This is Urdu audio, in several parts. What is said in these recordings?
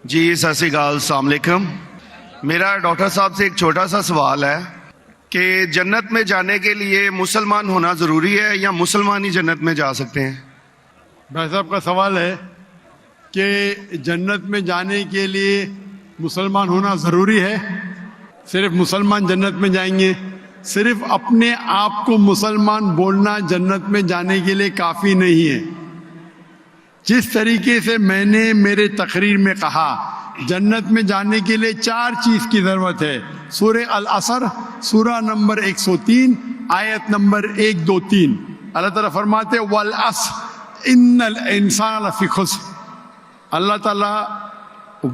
جی ست شری اکال، السلام علیکم۔ میرا ڈاکٹر صاحب سے ایک چھوٹا سا سوال ہے کہ جنت میں جانے کے لیے مسلمان ہونا ضروری ہے یا مسلمان ہی جنت میں جا سکتے ہیں؟ بھائی صاحب کا سوال ہے کہ جنت میں جانے کے لیے مسلمان ہونا ضروری ہے؟ صرف مسلمان جنت میں جائیں گے؟ صرف اپنے آپ کو مسلمان بولنا جنت میں جانے کے لیے کافی نہیں ہے۔ جس طریقے سے میں نے میرے تقریر میں کہا جنت میں جانے کے لیے 4 چیز کی ضرورت ہے۔ سورہ العصر سورہ نمبر 103 آیت نمبر 1 2 3 اللہ تعالیٰ فرماتے والعصر ان الانسان لفی خسر۔ اللہ تعالیٰ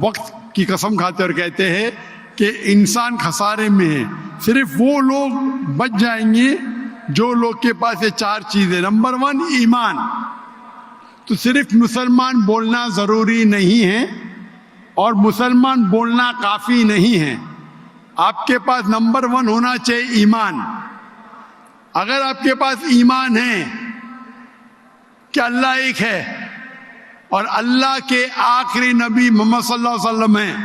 وقت کی قسم کھاتے اور کہتے ہیں کہ انسان خسارے میں ہے۔ صرف وہ لوگ بچ جائیں گے جو لوگ کے پاس یہ 4 چیزیں۔ نمبر 1 ایمان۔ تو صرف مسلمان بولنا ضروری نہیں ہے اور مسلمان بولنا کافی نہیں ہے۔ آپ کے پاس نمبر 1 ہونا چاہیے ایمان۔ اگر آپ کے پاس ایمان ہے کہ اللہ ایک ہے اور اللہ کے آخری نبی محمد صلی اللہ علیہ وسلم ہیں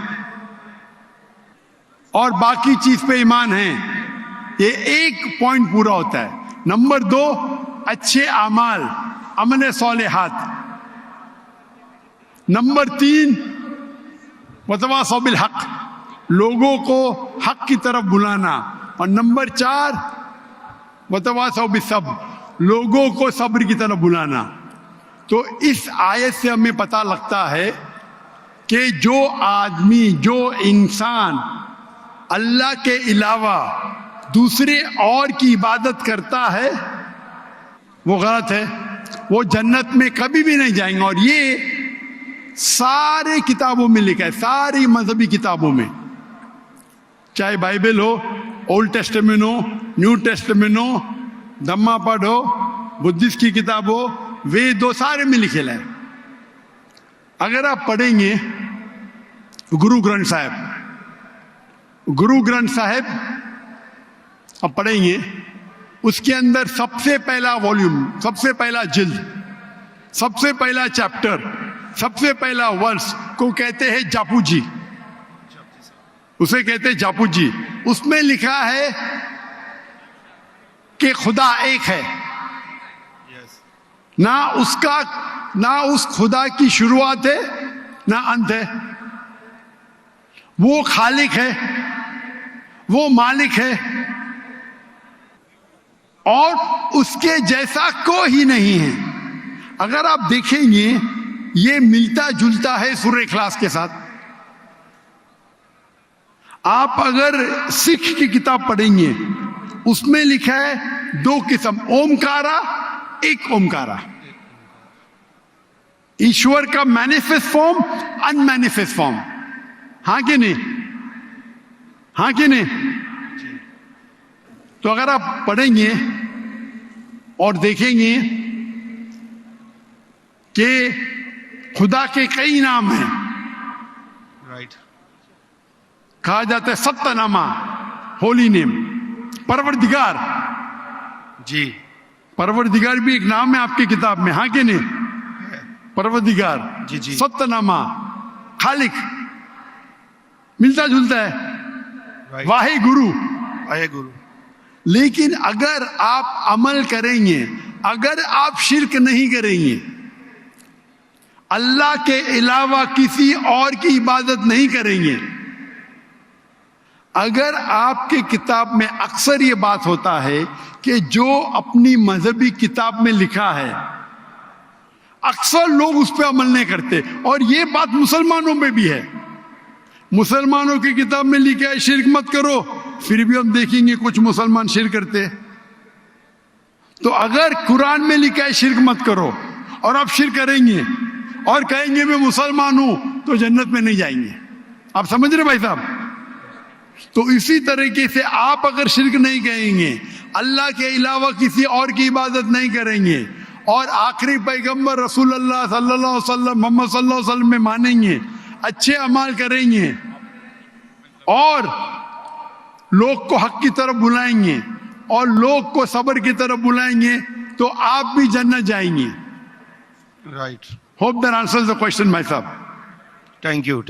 اور باقی چیز پہ ایمان ہے، یہ ایک پوائنٹ پورا ہوتا ہے۔ نمبر 2 اچھے اعمال، عمل صالحات۔ نمبر 3 وتواصوا بالحق، لوگوں کو حق کی طرف بلانا۔ اور نمبر 4 وتواصوا بالصبر، لوگوں کو صبر کی طرف بلانا۔ تو اس آیت سے ہمیں پتہ لگتا ہے کہ جو آدمی، جو انسان اللہ کے علاوہ دوسرے اور کی عبادت کرتا ہے وہ غلط ہے، وہ جنت میں کبھی بھی نہیں جائیں گے۔ اور یہ سارے کتابوں میں لکھا ہے، ساری مذہبی کتابوں میں، چاہے بائبل ہو، اولڈ ٹیسٹمنٹ ہو، نیو ٹیسٹمنٹ ہو، دھما پڑھ ہو، بدھسٹ کی کتاب ہو، وید ہو، سارے میں لکھے ہے۔ اگر آپ پڑھیں گے گرو گرنتھ صاحب آپ پڑھیں گے، اس کے اندر سب سے پہلا والیوم، سب سے پہلا جلد، سب سے پہلا چیپٹر، سب سے پہلا ورس کو کہتے ہیں جاپو جی، اسے کہتے ہیں جاپو جی۔ اس میں لکھا ہے کہ خدا ایک ہے، نہ اس خدا کی شروعات ہے نہ انت ہے۔ وہ خالق ہے، وہ مالک ہے اور اس کے جیسا کوئی ہی نہیں ہے۔ اگر آپ دیکھیں گے یہ ملتا جلتا ہے سورہ اخلاص کے ساتھ۔ آپ اگر سکھ کی کتاب پڑھیں گے اس میں لکھا ہے 2 قسم، اومکارا، ایک اومکارا، ایشور کا مینیفیسٹ فارم، ان مینیفیسٹ فارم۔ ہاں کہ نہیں؟ ہاں کہ نہیں؟ تو اگر آپ پڑھیں گے اور دیکھیں گے کہ خدا کے کئی نام ہیں، کہا جاتا ہے ستہ نامہ، ہولی نیم، پروردگار۔ جی پروردگار بھی ایک نام ہے آپ کی کتاب میں، ہاں کہ نہیں؟ پروردگار، جی ستہ نامہ، خالق، ملتا جلتا ہے، واہے گرو۔ لیکن اگر آپ عمل کریں گے، اگر آپ شرک نہیں کریں گے، اللہ کے علاوہ کسی اور کی عبادت نہیں کریں گے، اگر آپ کی کتاب میں اکثر یہ بات ہوتا ہے کہ جو اپنی مذہبی کتاب میں لکھا ہے اکثر لوگ اس پہ عمل نہیں کرتے، اور یہ بات مسلمانوں میں بھی ہے۔ مسلمانوں کی کتاب میں لکھا ہے شرک مت کرو، پھر بھی ہم دیکھیں گے کچھ مسلمان شرک کرتے۔ تو اگر قرآن میں لکھا ہے شرک مت کرو اور آپ شرک کریں گے اور کہیں گے میں مسلمان ہوں تو جنت میں نہیں جائیں گے۔ آپ سمجھ رہے بھائی صاحب؟ تو اسی طریقے سے آپ اگر شرک نہیں کہیں گے، اللہ کے علاوہ کسی اور کی عبادت نہیں کریں گے اور آخری پیغمبر رسول اللہ صلی اللہ علیہ وسلم، محمد صلی اللہ علیہ وسلم میں مانیں گے، اچھے اعمال کریں گے اور لوگ کو حق کی طرف بلائیں گے اور لوگ کو صبر کی طرف بلائیں گے تو آپ بھی جنت جائیں گے۔ Right. Hope that answers the question my صاحب۔